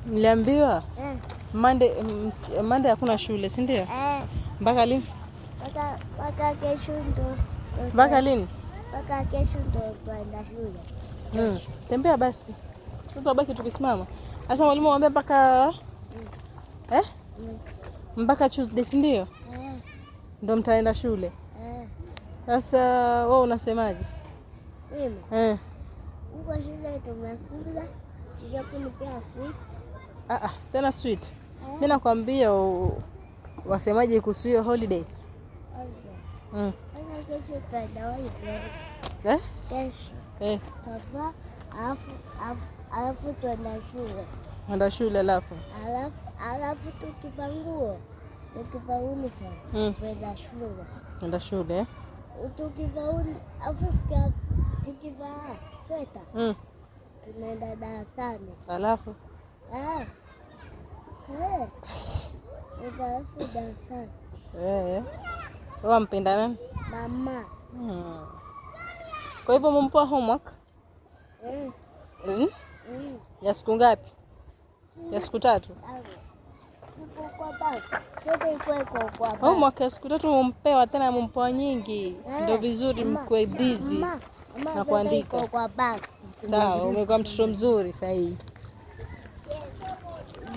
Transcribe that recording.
Niliambiwa Monday hakuna shule, si ndio? Mpaka lini? Mpaka kesho ndo. Mpaka lini? Mpaka kesho ndo tuenda shule. Tembea basi. Tutabaki tukisimama. Sasa mwalimu anambia mpaka mpaka Tuesday, si ndio? Ndo mtaenda shule. Sasa wewe unasemaje? Mimi? Uko shule tumekuja, tija kunipea sweet. Tena sweet. Mimi nakwambia wasemaje kuhusu hiyo holiday? Kesho tuenda holiday. Kesho. Tava, alafu tuenda shule. Enda shule alafu tukivaa nguo. Tukivaa uniform. Tuenda shule. Enda shule. Tukivaa sweta. Tunaenda darasani. Alafu darasani. Wewe mpenda nani? Mama. Kwa hivyo mumpa homework? Ya siku ngapi? Ya siku 3? Homework ya siku 3 mumpewa, tena mumpewa nyingi. Ndio vizuri mkwe busy na kuandika. Kwa bag. Sawa, umekuwa mtoto mzuri sasa hivi.